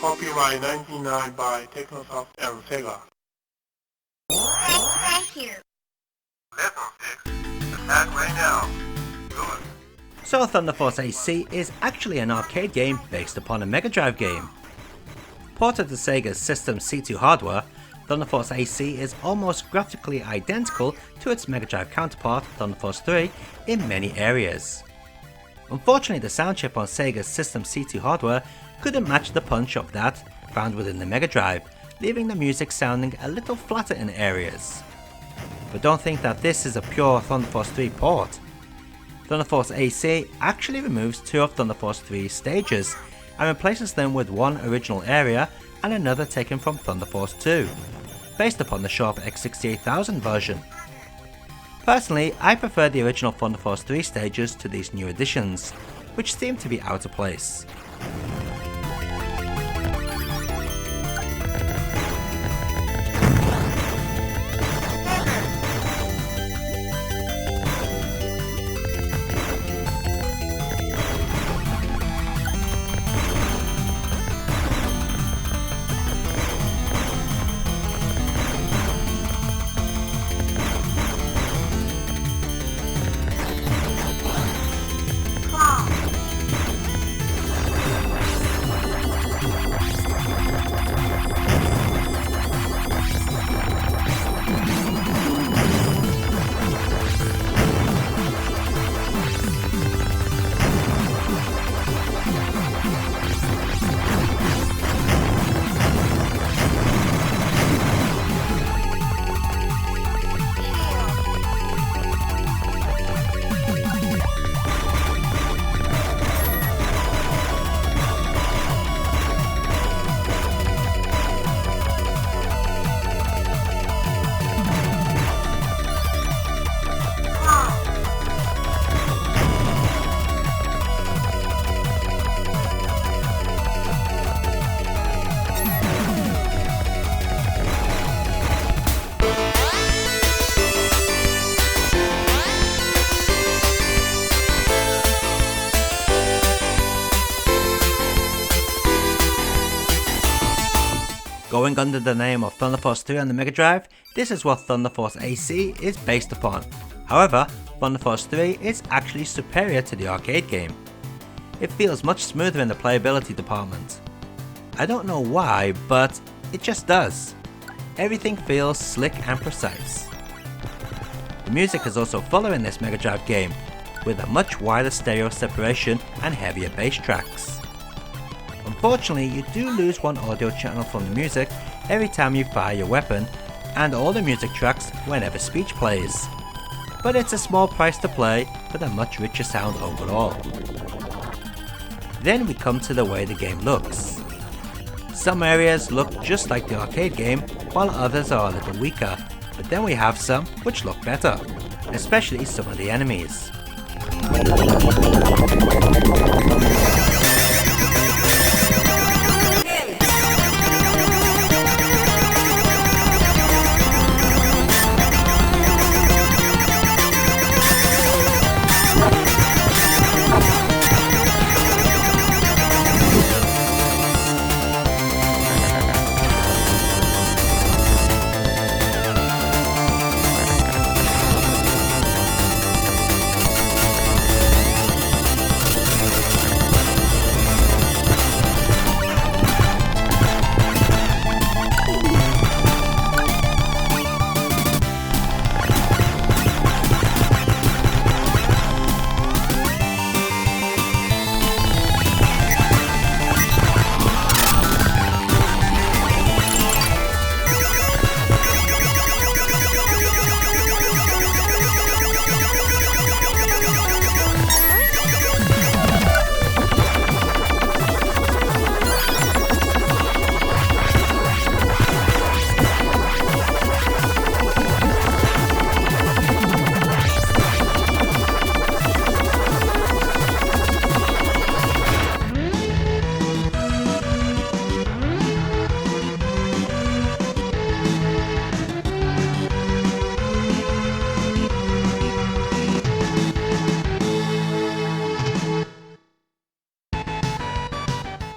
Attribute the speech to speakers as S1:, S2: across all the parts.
S1: Copyright 1999 by Technosoft and Sega.
S2: Thank you.
S1: Lesson 6. Attack right now. Good.
S3: So Thunder Force AC is actually an arcade game based upon a Mega Drive game. Ported to Sega's System C2 hardware, Thunder Force AC is almost graphically identical to its Mega Drive counterpart Thunder Force 3 in many areas. Unfortunately, the sound chip on Sega's System C2 hardware couldn't match the punch of that found within the Mega Drive, leaving the music sounding a little flatter in areas. But don't think that this is a pure Thunder Force 3 port. Thunder Force AC actually removes two of Thunder Force 3's stages and replaces them with one original area and another taken from Thunder Force 2, based upon the Sharp X68000 version. Personally, I prefer the original Thunder Force 3 stages to these new additions, which seem to be out of place. Going under the name of Thunder Force 3 on the Mega Drive, this is what Thunder Force AC is based upon. However, Thunder Force 3 is actually superior to the arcade game. It feels much smoother in the playability department. I don't know why, but it just does. Everything feels slick and precise. The music is also fuller in this Mega Drive game, with a much wider stereo separation and heavier bass tracks. Unfortunately, you do lose one audio channel from the music every time you fire your weapon, and all the music tracks whenever speech plays. But it's a small price to pay for the much richer sound overall. Then we come to the way the game looks. Some areas look just like the arcade game, while others are a little weaker, but then we have some which look better, especially some of the enemies.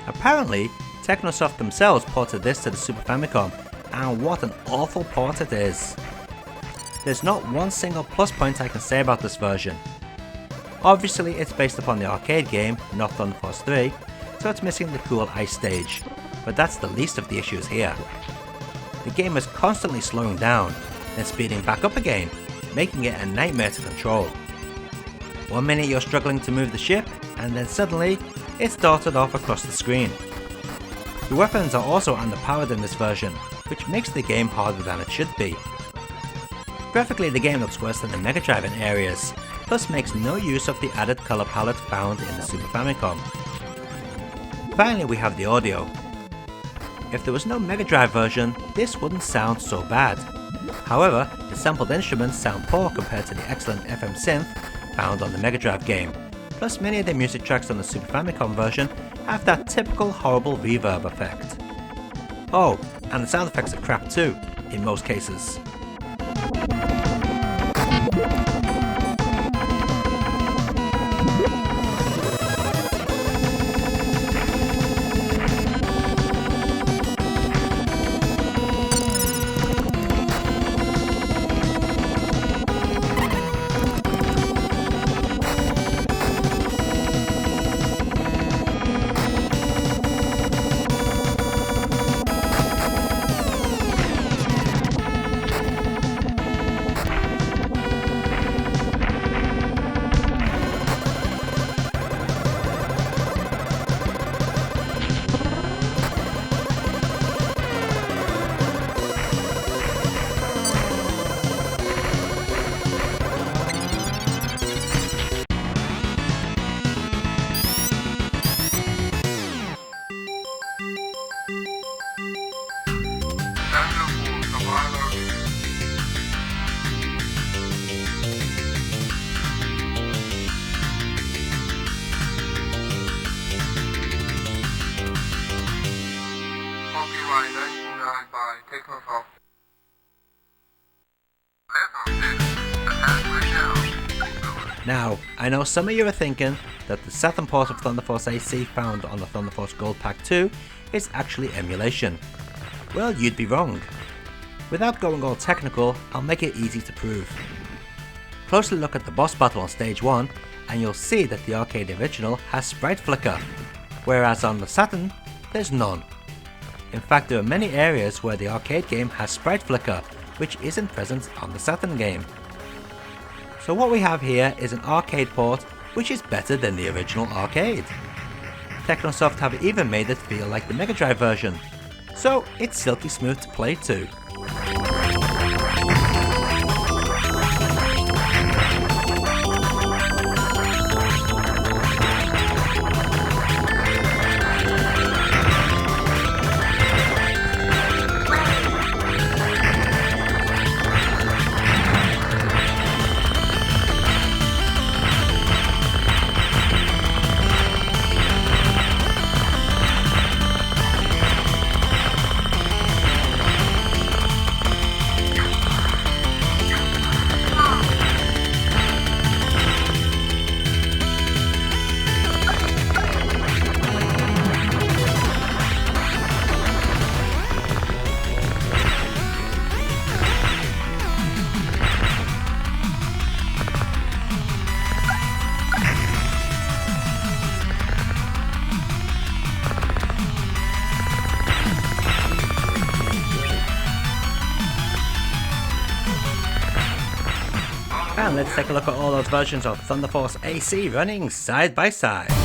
S3: Apparently, Technosoft themselves ported this to the Super Famicom, and what an awful port it is. There's not one single plus point I can say about this version. Obviously it's based upon the arcade game, not Thunder Force 3, so it's missing the cool ice stage, but that's the least of the issues here. The game is constantly slowing down, then speeding back up again, making it a nightmare to control. One minute you're struggling to move the ship, and then suddenly, it's darted off across the screen. The weapons are also underpowered in this version, which makes the game harder than it should be. Graphically the game looks worse than the Mega Drive in areas, plus makes no use of the added colour palette found in the Super Famicom. Finally we have the audio. If there was no Mega Drive version, this wouldn't sound so bad. However, the sampled instruments sound poor compared to the excellent FM synth found on the Mega Drive game, plus many of the music tracks on the Super Famicom version have that typical horrible reverb effect. Oh, and the sound effects are crap too, in most cases.
S1: Copyright 1999 by Technosoft.
S3: Now, I know some of you are thinking that the Saturn port of Thunder Force AC found on the Thunder Force Gold Pack 2 is actually emulation. Well, you'd be wrong. Without going all technical, I'll make it easy to prove. Closely look at the boss battle on stage 1 and you'll see that the arcade original has sprite flicker, whereas on the Saturn, there's none. In fact, there are many areas where the arcade game has sprite flicker, which isn't present on the Saturn game. So what we have here is an arcade port which is better than the original arcade. Technosoft have even made it feel like the Mega Drive version, so it's silky smooth to play too. And let's take a look at all those versions of Thunder Force AC running side by side.